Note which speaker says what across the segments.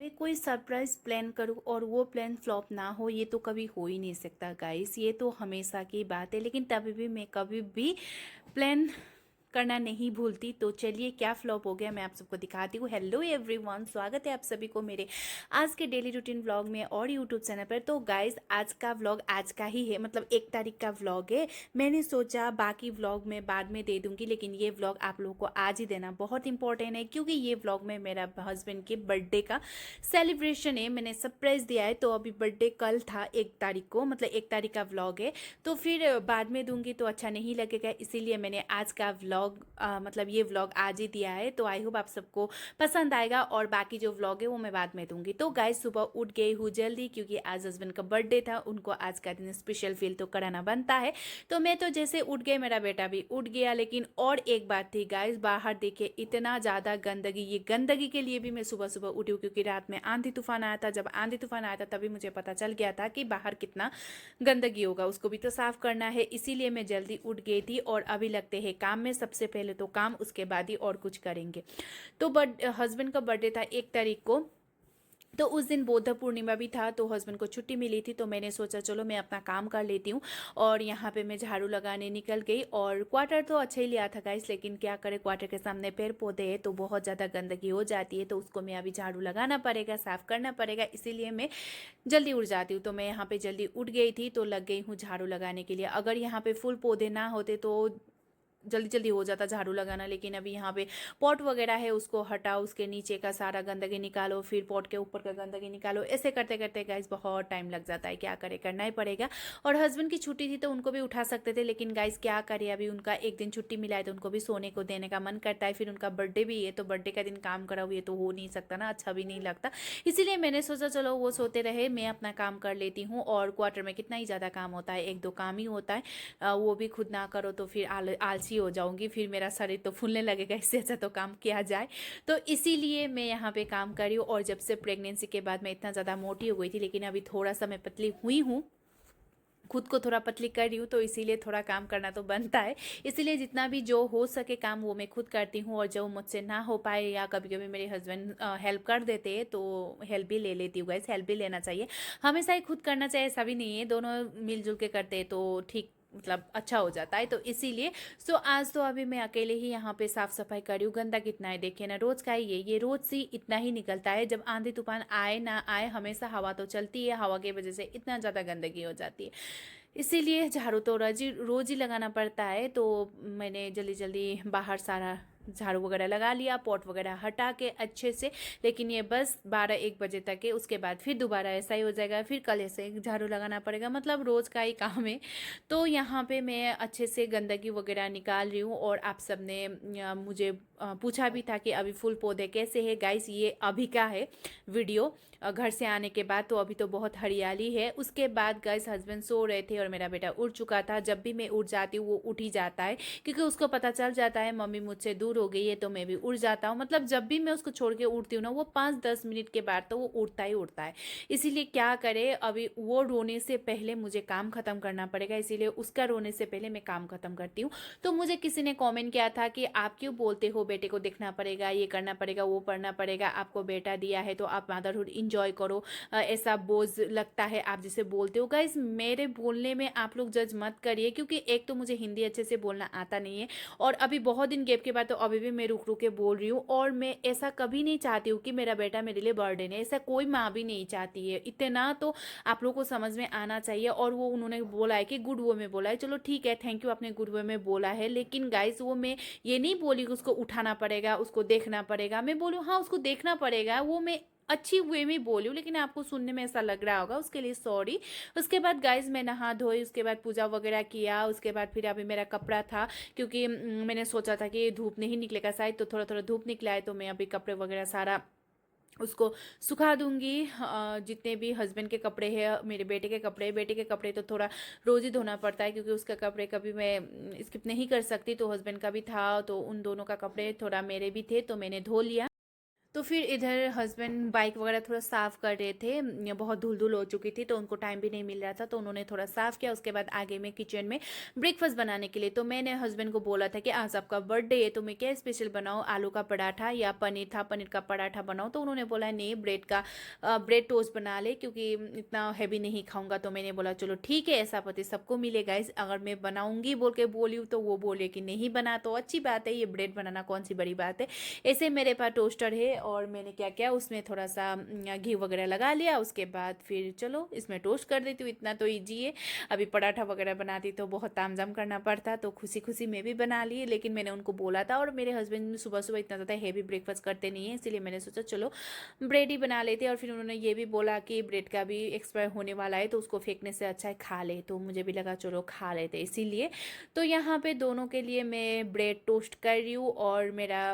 Speaker 1: मैं कोई surprise plan करूँ और वो प्लान फ्लॉप ना हो, ये तो कभी हो ही नहीं सकता गाइस। ये तो हमेशा की बात है, लेकिन तभी भी मैं कभी भी प्लान करना नहीं भूलती। तो चलिए, क्या फ्लॉप हो गया मैं आप सबको दिखाती हूँ। हेलो एवरीवन, स्वागत है आप सभी को मेरे आज के डेली रूटीन व्लॉग में और यूट्यूब चैनल पर। तो गाइस, आज का व्लॉग आज का ही है, मतलब 1 तारीख का व्लॉग है। मैंने सोचा बाकी व्लॉग में बाद में दे दूंगी, लेकिन ये व्लॉग आप लोगों को आज ही देना बहुत इंपॉर्टेंट है, क्योंकि ये व्लॉग में मेरा हस्बैंड के बर्थडे का सेलिब्रेशन है। मैंने सरप्राइज दिया है, तो अभी बर्थडे कल था 1 तारीख को, मतलब 1 तारीख का व्लॉग है। तो फिर बाद में दूंगी तो अच्छा नहीं लगेगा, इसीलिए मैंने आज का व्लॉग मतलब ये व्लॉग आज ही दिया है। तो आई होप आप सबको पसंद आएगा, और बाकी जो व्लॉग है वो मैं बाद में दूंगी। तो गाइस, सुबह उठ गई हूँ जल्दी, क्योंकि आज हस्बैंड का बर्थडे था, उनको आज का दिन स्पेशल फील तो कराना बनता है। तो मैं तो जैसे उठ गई, मेरा बेटा भी उठ गया। लेकिन और एक बात थी गाइस, बाहर देखिए इतना ज़्यादा गंदगी। ये गंदगी के लिए भी मैं सुबह सुबह उठी हूँ, क्योंकि रात में आंधी तूफान आया था। जब आंधी तूफान आया था तभी मुझे पता चल गया था कि बाहर कितना गंदगी होगा, उसको भी तो साफ करना है। इसीलिए मैं जल्दी उठ गई थी, और अभी लगते हैं काम में। सबसे पहले तो काम, उसके बाद ही और कुछ करेंगे। तो हस्बैंड का बर्थडे था 1 तारीख को। तो उस दिन बुद्ध पूर्णिमा भी था, तो हस्बैंड को छुट्टी मिली थी। तो मैंने सोचा चलो मैं अपना काम कर लेती हूँ, और यहाँ पे मैं झाड़ू लगाने निकल गई। और क्वार्टर तो अच्छा ही लिया था गाइस, लेकिन क्या करें, क्वार्टर के सामने पेड़ पौधे हैं तो बहुत ज़्यादा गंदगी हो जाती है। तो उसको मैं अभी झाड़ू लगाना पड़ेगा, साफ़ करना पड़ेगा, इसीलिए मैं जल्दी उठ जाती हूँ। तो मैं यहाँ पे जल्दी उठ गई थी, तो लग गई हूँ झाड़ू लगाने के लिए। अगर यहाँ पे फूल पौधे ना होते तो जल्दी जल्दी हो जाता झाड़ू लगाना। लेकिन अभी यहाँ पे पॉट वगैरह है, उसको हटाओ, उसके नीचे का सारा गंदगी निकालो, फिर पॉट के ऊपर का गंदगी निकालो। ऐसे करते करते गाइस बहुत टाइम लग जाता है, क्या करे, करना ही पड़ेगा। और हस्बैंड की छुट्टी थी तो उनको भी उठा सकते थे, लेकिन गाइस क्या करे, अभी उनका एक दिन छुट्टी मिला है तो उनको भी सोने को देने का मन करता है। फिर उनका बर्थडे भी है, तो बर्थडे का दिन काम करा हुआ, ये तो हो नहीं सकता ना, अच्छा भी नहीं लगता। इसीलिए मैंने सोचा चलो वो सोते रहे, मैं अपना काम कर लेती हूँ। और क्वार्टर में कितना ही ज़्यादा काम होता है, एक दो काम ही होता है, वो भी खुद ना करो तो फिर आलसी हो जाऊंगी, फिर मेरा शरीर तो फूलने लगेगा। इससे अच्छा तो काम किया जाए। तो इसीलिए मैं यहाँ पे काम कर रही हूँ। और जब से प्रेगनेंसी के बाद मैं इतना ज़्यादा मोटी हो गई थी, लेकिन अभी थोड़ा सा मैं पतली हुई हूँ, खुद को थोड़ा पतली कर रही हूँ, तो इसीलिए थोड़ा काम करना तो बनता है। इसीलिए जितना भी जो हो सके काम वो मैं खुद करती हूँ, और जो मुझसे ना हो पाए या कभी कभी मेरे हस्बैंड हेल्प कर देते हैं तो हेल्प भी ले लेती हूँ गाइस। हेल्प भी लेना चाहिए, हमेशा ही खुद करना चाहिए ऐसा भी नहीं है, दोनों मिलजुल के करते हैं तो ठीक, मतलब अच्छा हो जाता है। तो इसीलिए आज तो अभी मैं अकेले ही यहाँ पे साफ सफाई कर रही हूँ। गंदा कितना है देखिए ना, रोज का ही ये रोज से इतना ही निकलता है। जब आंधी तूफान आए ना आए, हमेशा हवा तो चलती है, हवा की वजह से इतना ज़्यादा गंदगी हो जाती है। इसीलिए झाड़ू तो रोज ही लगाना पड़ता है। तो मैंने जल्दी जल्दी बाहर सारा झाड़ू वगैरह लगा लिया, पॉट वगैरह हटा के अच्छे से। लेकिन ये बस 12-1 बजे तक है, उसके बाद फिर दोबारा ऐसा ही हो जाएगा, फिर कल ऐसे झाड़ू लगाना पड़ेगा, मतलब रोज़ का ही काम है। तो यहाँ पे मैं अच्छे से गंदगी वगैरह निकाल रही हूँ। और आप सब ने मुझे पूछा भी था कि अभी फूल पौधे कैसे है गाइस। ये अभी का है वीडियो, घर से आने के बाद। तो अभी तो बहुत हरियाली है। उसके बाद गाइस हस्बैंड सो रहे थे और मेरा बेटा उठ चुका था। जब भी मैं उठ जाती हूँ वो उठ ही जाता है, क्योंकि उसको पता चल जाता है मम्मी मुझसे दूर हो गई है, तो मैं भी उठ जाता हूँ। मतलब जब भी मैं उसको छोड़ के उठती हूँ ना, वो 5-10 मिनट के बाद तो वो उठता ही उठता है। इसीलिए क्या करे, अभी वो रोने से पहले मुझे काम खत्म करना पड़ेगा, इसीलिए उसका रोने से पहले मैं काम खत्म करती हूँ। तो मुझे किसी ने कमेंट किया था कि आप क्यों बोलते हो, बेटे को देखना पड़ेगा, ये करना पड़ेगा, वो पढ़ना पड़ेगा, आपको बेटा दिया है तो आप मदरहुड इंजॉय करो, ऐसा बोझ लगता है आप जिसे बोलते हो। गाइस, मेरे बोलने में आप लोग जज मत करिए, क्योंकि एक तो मुझे हिंदी अच्छे से बोलना आता नहीं है, और अभी बहुत दिन गैप के बाद तो अभी भी मैं रुक रुक के बोल रही हूँ। और मैं ऐसा कभी नहीं चाहती हूँ कि मेरा बेटा मेरे लिए बर्डन है, ऐसा कोई माँ भी नहीं चाहती है। इतना तो आप लोग को समझ में आना चाहिए। और वो उन्होंने बोला है कि गुड वे में बोला है, चलो ठीक है, थैंक यू, आपने गुड वे में बोला है। लेकिन गाइस, वो मैं ये नहीं बोली कि उसको उठाना पड़ेगा, उसको देखना पड़ेगा। मैं बोलूँ हाँ उसको देखना पड़ेगा, वो मैं अच्छी वे में बोली हूँ, लेकिन आपको सुनने में ऐसा लग रहा होगा, उसके लिए सॉरी। उसके बाद गाइज मैं नहा धोई, उसके बाद पूजा वगैरह किया। उसके बाद फिर अभी मेरा कपड़ा था, क्योंकि मैंने सोचा था कि धूप नहीं निकलेगा शायद, तो थोड़ा थोड़ा धूप निकला है, तो मैं अभी कपड़े वगैरह सारा उसको सुखा दूंगी। जितने भी हस्बैंड के कपड़े हैं, मेरे बेटे के कपड़े तो थोड़ा रोज़ ही धोना पड़ता है, क्योंकि उसका कपड़े कभी मैं स्किप नहीं कर सकती। तो हस्बैंड का भी था, तो उन दोनों का कपड़े थोड़ा मेरे भी थे, तो मैंने धो लिया। तो फिर इधर हस्बैंड बाइक वगैरह थोड़ा साफ़ कर रहे थे, बहुत धूल धूल हो चुकी थी तो उनको टाइम भी नहीं मिल रहा था, तो उन्होंने थोड़ा साफ़ किया। उसके बाद आगे में किचन में ब्रेकफास्ट बनाने के लिए, तो मैंने हस्बैंड को बोला था कि आज आपका बर्थडे है तो मैं क्या स्पेशल बनाऊँ, आलू का पराठा या पनीर था, पनीर का पराठा बनाऊँ। तो उन्होंने बोला नहीं, ब्रेड टोस्ट बना ले क्योंकि इतना हैवी नहीं खाऊंगा। तो मैंने बोला चलो ठीक है, ऐसा पति सबको मिलेगा। अगर मैं बनाऊंगी बोल के बोली तो वो बोले कि नहीं बना तो अच्छी बात है, ये ब्रेड बनाना कौन सी बड़ी बात है। ऐसे मेरे पास टोस्टर है और मैंने क्या किया, उसमें थोड़ा सा घी वगैरह लगा लिया। उसके बाद फिर चलो इसमें टोस्ट कर देती हूँ, इतना तो ईजी है। अभी पराठा वगैरह बनाती तो बहुत तामझाम करना पड़ता, तो खुशी खुशी मैं भी बना ली। लेकिन मैंने उनको बोला था, और मेरे हस्बैंड सुबह सुबह इतना ज़्यादा हैवी ब्रेकफास्ट करते नहीं है, इसीलिए मैंने सोचा चलो ब्रेड ही बना लेते। और फिर उन्होंने ये भी बोला कि ब्रेड का भी एक्सपायर होने वाला है तो उसको फेंकने से अच्छा है खा ले, तो मुझे भी लगा चलो खा लेते इसीलिए। तो यहाँ पे दोनों के लिए मैं ब्रेड टोस्ट कर रही हूँ, और मेरा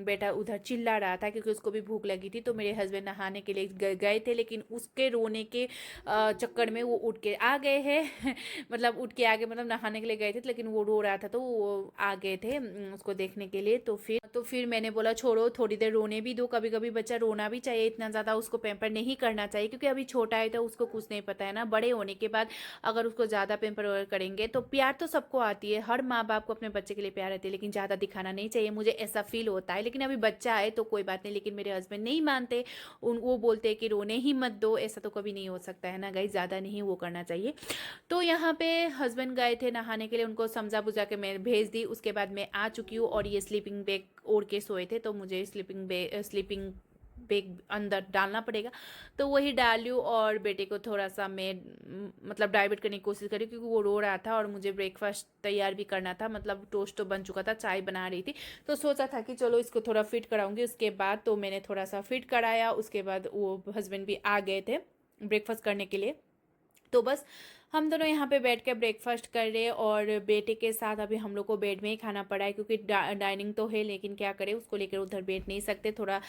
Speaker 1: बेटा उधर चिल्ला रहा था क्योंकि उसको भी भूख लगी थी। तो मेरे हस्बैंड नहाने के लिए गए थे, लेकिन उसके रोने के चक्कर में वो उठ के आ गए हैं मतलब उठ के आ गए, मतलब नहाने के लिए गए थे लेकिन वो रो रहा था तो वो आ गए थे उसको देखने के लिए। तो फिर मैंने बोला छोड़ो, थोड़ी देर रोने भी दो, कभी कभी बच्चा रोना भी चाहिए, इतना ज़्यादा उसको पैम्पर नहीं करना चाहिए क्योंकि अभी छोटा है तो उसको कुछ नहीं पता है ना। बड़े होने के बाद अगर उसको ज़्यादा पैम्पर करेंगे तो प्यार तो सबको आती है, हर माँ बाप को अपने बच्चे के लिए प्यार रहती है, लेकिन ज़्यादा दिखाना नहीं चाहिए, मुझे ऐसा फील होता है। लेकिन अभी बच्चा है तो कोई बात नहीं, लेकिन मेरे हस्बैंड नहीं मानते, वो बोलते हैं कि रोने ही मत दो। ऐसा तो कभी नहीं हो सकता है ना गाइस, ज़्यादा नहीं वो करना चाहिए। तो यहाँ पे हस्बैंड गए थे नहाने के लिए, उनको समझा बुझा के मैं भेज दी। उसके बाद मैं आ चुकी हूँ और ये स्लीपिंग बैग ओढ़ के सोए थे, तो मुझे स्लीपिंग बैग अंदर डालना पड़ेगा, तो वही डालूँ। और बेटे को थोड़ा सा मैं मतलब डाइवर्ट करने की कोशिश करी क्योंकि वो रो रहा था और मुझे ब्रेकफास्ट तैयार भी करना था, मतलब टोस्ट तो बन चुका था, चाय बना रही थी। तो सोचा था कि चलो इसको थोड़ा फिट कराऊंगी। उसके बाद तो मैंने थोड़ा सा फिट कराया। उसके बाद वो हस्बैंड भी आ गए थे ब्रेकफास्ट करने के लिए, तो बस हम दोनों यहाँ पे बैठ के ब्रेकफास्ट कर रहे। और बेटे के साथ अभी हम लोग को बेड में ही खाना पड़ा है क्योंकि डाइनिंग तो है, लेकिन क्या करें, उसको लेकर उधर बैठ नहीं सकते, थोड़ा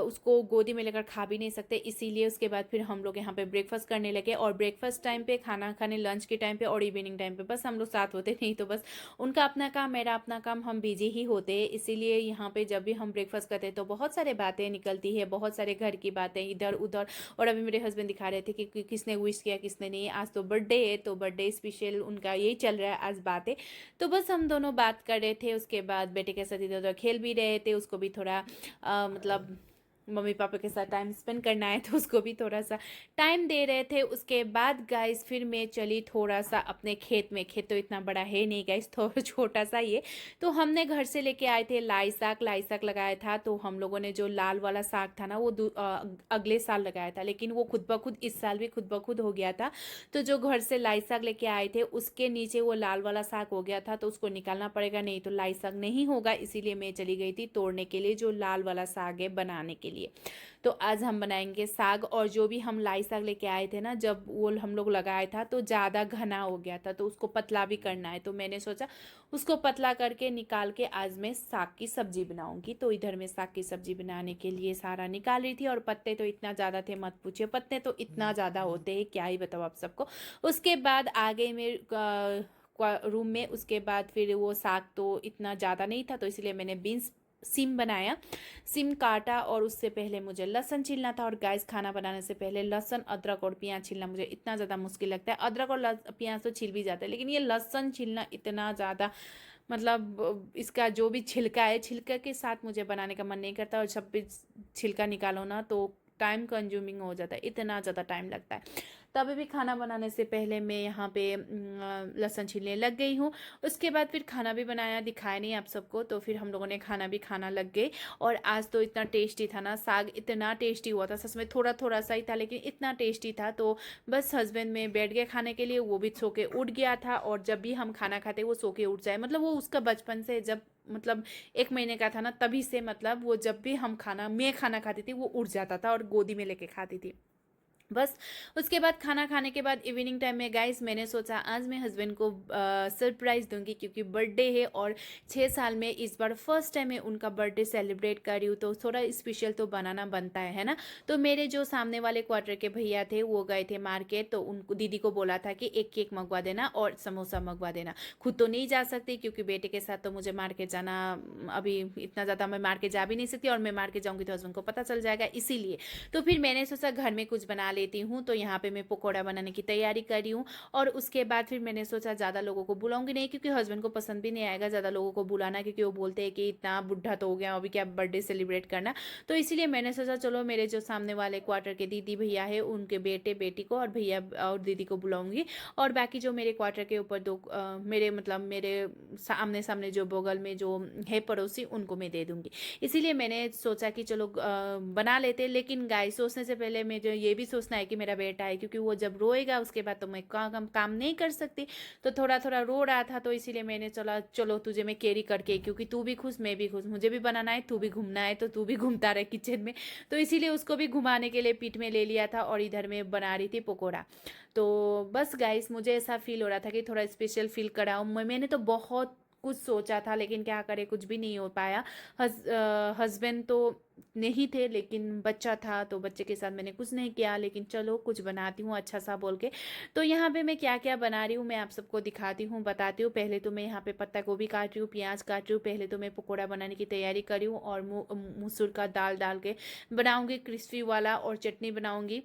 Speaker 1: उसको गोदी में लेकर खा भी नहीं सकते, इसीलिए उसके बाद फिर हम लोग यहाँ पे ब्रेकफास्ट करने लगे। और ब्रेकफास्ट टाइम पे, खाना खाने लंच के टाइम पे और इवनिंग टाइम पे बस हम लोग साथ होते, नहीं तो बस उनका अपना काम मेरा अपना काम, हम बिजी ही होते हैं। इसीलिए यहाँ पे जब भी हम ब्रेकफास्ट करते हैं तो बहुत सारे बातें निकलती है, बहुत सारे घर की बातें इधर उधर। और अभी मेरे हस्बैंड दिखा रहे थे कि किसने विश किया किसने नहीं, आज तो बर्थडे है तो बर्थडे स्पेशल उनका यही चल रहा है आज बातें। तो बस हम दोनों बात कर रहे थे। उसके बाद बेटे के साथ इधर उधर खेल भी रहे थे, उसको भी थोड़ा मतलब मम्मी पापा के साथ टाइम स्पेंड करना है तो उसको भी थोड़ा सा टाइम दे रहे थे। उसके बाद गाइस फिर मैं चली थोड़ा सा अपने खेत में, खेत तो इतना बड़ा है नहीं गाइस, थोड़ा छोटा सा ये। तो हमने घर से लेके आए थे लाई साग लगाया था। तो हम लोगों ने जो लाल वाला साग था ना वो अगले साल लगाया था, लेकिन वो खुद ब खुद इस साल भी खुद ब खुद हो गया था। तो जो घर से लाई साग लेके आए थे उसके नीचे वो लाल वाला साग हो गया था, तो उसको निकालना पड़ेगा, नहीं तो लाई साग नहीं होगा। इसीलिए मैं चली गई थी तोड़ने के लिए जो लाल वाला साग है बनाने के लिए। तो आज हम बनाएंगे साग। और जो भी हम लाई साग लेके आए थे ना, जब वो हम लोग लगाए था तो ज़्यादा घना हो गया था, तो उसको पतला भी करना है। तो मैंने सोचा उसको पतला करके निकाल के आज मैं साग की सब्जी बनाऊंगी। तो इधर मैं साग की सब्जी बनाने के लिए सारा निकाल रही थी। और पत्ते तो इतना ज़्यादा थे मत पूछिए, पत्ते तो इतना ज़्यादा होते हैं क्या ही बताओ आप सबको। उसके बाद आ गई मैं रूम में। उसके बाद फिर वो साग तो इतना ज़्यादा नहीं था, तो इसलिए मैंने बीन्स सिम बनाया, सिम काटा। और उससे पहले मुझे लहसुन छीलना था। और गैस खाना बनाने से पहले लहसुन अदरक और प्याज छीलना मुझे इतना ज़्यादा मुश्किल लगता है। अदरक और प्याज तो छिल भी जाता है, लेकिन ये लहसुन छीलना इतना ज़्यादा, मतलब इसका जो भी छिलका है, छिलका के साथ मुझे बनाने का मन नहीं करता। और जब भी छिलका निकालो ना तो टाइम कंज्यूमिंग हो जाता है, इतना ज़्यादा टाइम लगता है। तभी भी खाना बनाने से पहले मैं यहाँ पे लहसुन छीलने लग गई हूँ। उसके बाद फिर खाना भी बनाया, दिखाया नहीं आप सबको। तो फिर हम लोगों ने खाना भी खाना लग गए। और आज तो इतना टेस्टी था ना, साग इतना टेस्टी हुआ था, सच में थोड़ा थोड़ा सा ही था लेकिन इतना टेस्टी था। तो बस हस्बैंड में बैठ गए खाने के लिए, वो भी सो के उठ गया था। और जब भी हम खाना खाते वो सो के उठ जाए, मतलब वो उसका बचपन से, जब मतलब 1 महीने का था ना तभी से, मतलब वो जब भी मैं खाना खाती थी वो उठ जाता था और गोदी में लेके खाती थी। बस उसके बाद खाना खाने के बाद इवनिंग टाइम में गाइस मैंने सोचा आज मैं हस्बैंड को सरप्राइज़ दूंगी क्योंकि बर्थडे है और 6 साल में इस बार फर्स्ट टाइम मैं उनका बर्थडे सेलिब्रेट कर रही हूँ, तो थोड़ा स्पेशल तो बनाना बनता है ना। तो मेरे जो सामने वाले क्वार्टर के भैया थे वो गए थे मार्केट, तो उनको दीदी को बोला था कि एक केक मंगवा देना और समोसा मंगवा देना। खुद तो नहीं जा सकती क्योंकि बेटे के साथ तो मुझे मार्केट जाना अभी इतना ज़्यादा मैं मार्केट जा भी नहीं सकती, और मैं मार्केट जाऊँगी तो हस्बैंड को पता चल जाएगा, इसीलिए। तो फिर मैंने सोचा घर में कुछ बना लेती हूँ, तो यहाँ पे मैं पकौड़ा बनाने की तैयारी कर रही हूँ। और उसके बाद फिर मैंने सोचा ज़्यादा लोगों को बुलाऊंगी नहीं क्योंकि हस्बैंड को पसंद भी नहीं आएगा ज़्यादा लोगों को बुलाना, क्योंकि वो बोलते हैं कि इतना बुढ़ा तो हो गया अभी क्या बर्थडे सेलिब्रेट करना। तो इसीलिए मैंने सोचा चलो मेरे जो सामने वाले क्वार्टर के दीदी भैया है उनके बेटे बेटी को और भैया और दीदी को बुलाऊंगी, और बाकी जो मेरे क्वार्टर के ऊपर दो मेरे मतलब मेरे आमने सामने जो बगल में जो है पड़ोसी उनको मैं दे दूंगी। इसीलिए मैंने सोचा कि चलो बना लेते। लेकिन गाइस सोचने से पहले मुझे ये भी सोचना है कि मेरा बेटा है, क्योंकि वो जब रोएगा उसके बाद तो मैं काम नहीं कर सकती। तो थोड़ा थोड़ा रो रहा था, तो इसीलिए मैंने चला चलो तुझे मैं कैरी करके, क्योंकि तू भी खुश मैं भी खुश, मुझे भी बनाना है तू भी घूमना है, तो तू भी घूमता रहे किचन में। तो इसीलिए उसको भी घुमाने के लिए पीठ में ले लिया था और इधर में बना रही थी पकौड़ा। तो बस गाइस मुझे ऐसा फील हो रहा था कि थोड़ा स्पेशल फील कराऊँ। मैंने तो बहुत कुछ सोचा था लेकिन क्या करे कुछ भी नहीं हो पाया। हस्बैंड तो नहीं थे लेकिन बच्चा था, तो बच्चे के साथ मैंने कुछ नहीं किया, लेकिन चलो कुछ बनाती हूँ अच्छा सा बोल के। तो यहाँ पे मैं क्या क्या बना रही हूँ मैं आप सबको दिखाती हूँ बताती हूँ। पहले तो मैं यहाँ पे पत्ता गोभी काट रही हूँ, प्याज काट रही हूँ। पहले तो मैं पकौड़ा बनाने की तैयारी कर रही हूँ और मसूर का दाल डाल के बनाऊँगी क्रिस्पी वाला, और चटनी बनाऊँगी।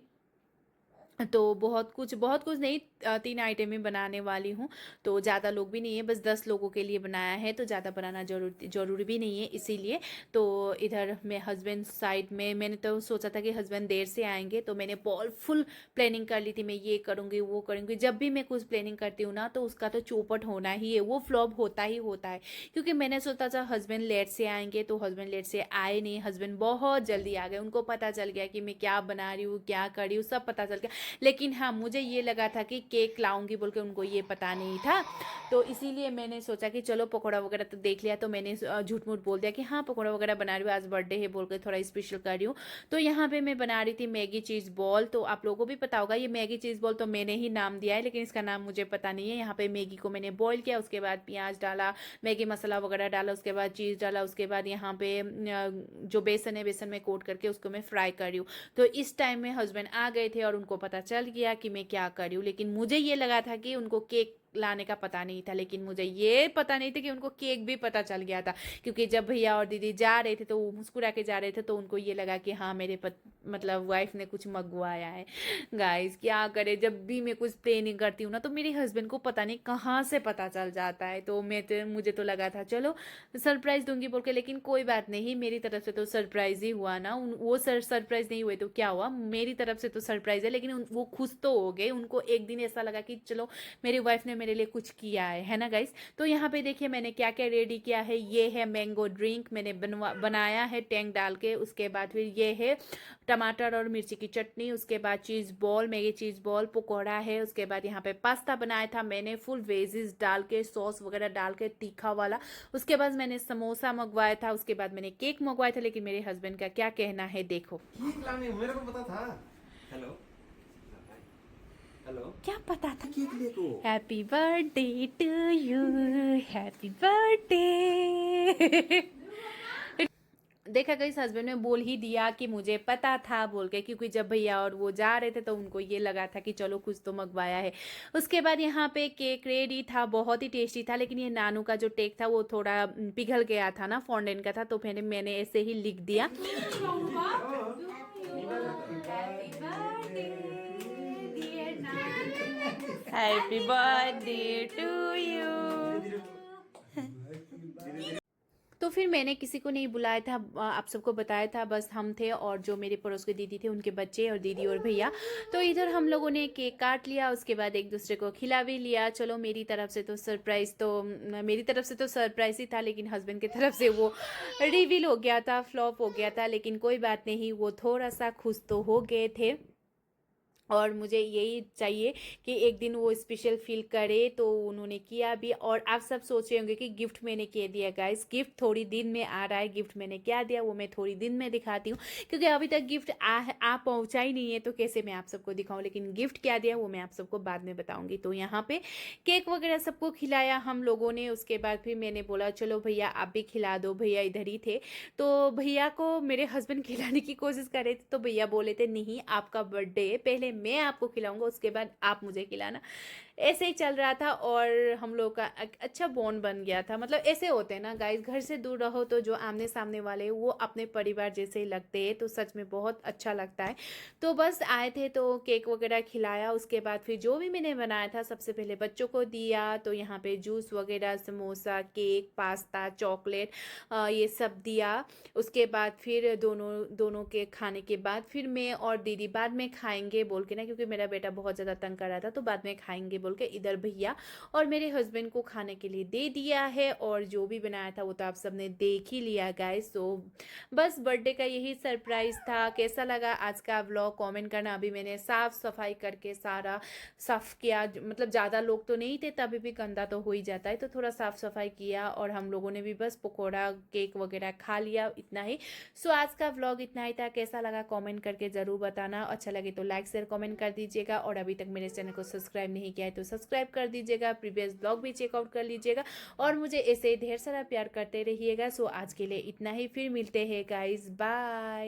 Speaker 1: तो बहुत कुछ नहीं 3 आइटम ही बनाने वाली हूँ। तो ज़्यादा लोग भी नहीं है, बस 10 लोगों के लिए बनाया है, तो ज़्यादा बनाना जरूरी भी नहीं है इसीलिए। तो इधर मैं हस्बैंड साइड में मैंने तो सोचा था कि हस्बैंड देर से आएंगे, तो मैंने फुल प्लानिंग कर ली थी मैं ये करूँगी वो करूँगी। जब भी मैं कुछ प्लानिंग करती हूँ ना तो उसका तो चौपट होना ही है, वो फ्लॉप होता ही होता है। क्योंकि मैंने सोचा था हस्बैंड लेट से आएंगे, तो हस्बैंड लेट से आए नहीं, हस्बैंड बहुत जल्दी आ गए। उनको पता चल गया कि मैं क्या बना रही हूँ क्या कर रही हूँ सब पता चल गया। लेकिन हाँ मुझे ये लगा था कि केक लाऊंगी बोल के, उनको ये पता नहीं था। तो इसीलिए मैंने सोचा कि चलो पकौड़ा वगैरह तो देख लिया, तो मैंने झूठ मूठ बोल दिया कि हाँ पकौड़ा वगैरह बना रही हूँ आज बर्थडे है बोल के थोड़ा स्पेशल कर रही हूँ। तो यहाँ पे मैं बना रही थी मैगी चीज़ बॉल। तो आप लोगों को भी पता होगा ये मैगी चीज़ बॉल तो मैंने ही नाम दिया है, लेकिन इसका नाम मुझे पता नहीं है। यहाँ पे मैगी को मैंने बॉईल किया, उसके बाद प्याज डाला, मैगी मसाला वगैरह डाला, उसके बाद चीज़ डाला, उसके बाद यहाँ पे जो बेसन है बेसन में कोट करके उसको मैं फ्राई कर रही हूँ। तो इस टाइम में हस्बैंड आ गए थे और उनको पता चल गया कि मैं क्या कर रही हूँ। लेकिन मुझे ये लगा था कि उनको केक लाने का पता नहीं था, लेकिन मुझे ये पता नहीं था कि उनको केक भी पता चल गया था। क्योंकि जब भैया और दीदी जा रहे थे तो वो मुस्कुरा के जा रहे थे, तो उनको ये लगा कि हाँ मेरे मतलब वाइफ ने कुछ मंगवाया है। गाइस क्या करे, जब भी मैं कुछ प्लानिंग करती हूँ ना तो मेरे हस्बैंड को पता नहीं कहाँ से पता चल जाता है। तो मुझे तो लगा था चलो सरप्राइज दूंगी बोल के, लेकिन कोई बात नहीं मेरी तरफ से तो सरप्राइज ही हुआ ना। वो सरप्राइज नहीं हुए तो क्या हुआ, मेरी तरफ से तो सरप्राइज है। लेकिन वो खुश तो हो गए, उनको एक दिन ऐसा लगा कि चलो मेरी वाइफ ने मेरे लिए कुछ किया है ना गाइस। तो यहाँ पे देखिए मैंने क्या क्या रेडी किया है। ये है मैंगो ड्रिंक मैंने बनाया है टैंक डाल के। उसके बाद फिर ये है टमाटर और मिर्ची की चटनी। उसके बाद चीज़ बॉल मैगी चीज़ बॉल पकौड़ा है। उसके बाद यहाँ पे पास्ता बनाया था मैंने फुल वेजिस डाल के सॉस वगैरह डाल के तीखा वाला। उसके बाद मैंने समोसा मंगवाया था। उसके बाद मैंने केक मंगवाया था, लेकिन मेरे हस्बैंड का क्या कहना है देखो।
Speaker 2: केक लाने मेरे को पता था। हेलो हेलो
Speaker 1: क्या पता था?
Speaker 2: केक देखो।
Speaker 1: Happy birthday to you, happy birthday. देखा गई हस्बैंड ने बोल ही दिया कि मुझे पता था बोल के, क्योंकि जब भैया और वो जा रहे थे तो उनको ये लगा था कि चलो कुछ तो मंगवाया है। उसके बाद यहाँ पे केक रेडी था, बहुत ही टेस्टी था। लेकिन ये नानू का जो केक था वो थोड़ा पिघल गया था ना, फॉन्डेंट का था, तो फिर मैंने ऐसे ही लिख दिया। Happy birthday to you. तो फिर मैंने किसी को नहीं बुलाया था, आप सबको बताया था, बस हम थे और जो मेरे पड़ोस के दीदी थे उनके बच्चे और दीदी और भैया। तो इधर हम लोगों ने केक काट लिया, उसके बाद एक दूसरे को खिला भी लिया। चलो मेरी तरफ से तो सरप्राइज ही था, लेकिन हस्बैंड की तरफ से वो रिवील हो गया था, फ्लॉप हो गया था। लेकिन कोई बात नहीं, वो थोड़ा सा खुश तो हो गए थे। और मुझे यही चाहिए कि एक दिन वो स्पेशल फील करे, तो उन्होंने किया भी। और आप सब सोच रहे होंगे कि गिफ्ट मैंने क्या दिया गाइस। गिफ्ट थोड़ी दिन में आ रहा है। गिफ्ट मैंने क्या दिया वो मैं थोड़ी दिन में दिखाती हूँ, क्योंकि अभी तक गिफ्ट आ पहुँचा ही नहीं है, तो कैसे मैं आप सबको दिखाऊँ। लेकिन गिफ्ट क्या दिया वो मैं आप सबको बाद में बताऊँगी। तो यहाँ पे केक वगैरह सबको खिलाया हम लोगों ने। उसके बाद फिर मैंने बोला चलो भैया आप भी खिला दो, भैया इधर ही थे। तो भैया को मेरे हस्बैंड खिलाने की कोशिश कर रहे थे, तो भैया बोले थे नहीं आपका बर्थडे है, पहले मैं आपको खिलाऊंगा उसके बाद आप मुझे खिलाना। ऐसे ही चल रहा था और हम लोग का एक अच्छा बॉन्ड बन गया था। मतलब ऐसे होते हैं ना गाइस, घर से दूर रहो तो जो आमने सामने वाले वो अपने परिवार जैसे ही लगते हैं, तो सच में बहुत अच्छा लगता है। तो बस आए थे तो केक वगैरह खिलाया। उसके बाद फिर जो भी मैंने बनाया था सबसे पहले बच्चों को दिया। तो यहाँ पे जूस वगैरह, समोसा, केक, पास्ता, चॉकलेट, ये सब दिया। उसके बाद फिर दोनों दोनों के खाने के बाद फिर मैं और दीदी बाद में खाएंगे बोल के ना, क्योंकि मेरा बेटा बहुत ज़्यादा तंग कर रहा था, तो बाद में खाएंगे बोल के इधर भैया और मेरे हस्बैंड को खाने के लिए दे दिया है। और जो भी बनाया था वो तो आप सबने देख ही लिया गाइस। तो बस बर्थडे का यही सरप्राइज था। कैसा लगा आज का व्लॉग कमेंट करना। अभी मैंने साफ सफाई करके सारा साफ किया, मतलब ज़्यादा लोग तो नहीं थे, तभी भी गंदा तो हो ही जाता है, तो थोड़ा साफ सफाई किया। और हम लोगों ने भी बस पकौड़ा केक वगैरह खा लिया, इतना ही। सो आज का व्लॉग इतना ही था। कैसा लगा कमेंट करके ज़रूर बताना। अच्छा लगे तो लाइक शेयर कमेंट कर दीजिएगा। और अभी तक मेरे चैनल को सब्सक्राइब नहीं किया है तो सब्सक्राइब कर दीजिएगा। प्रीवियस ब्लॉग भी चेकआउट कर लीजिएगा और मुझे ऐसे ही ढेर सारा प्यार करते रहिएगा। सो आज के लिए इतना ही, फिर मिलते हैं गाइज, बाय।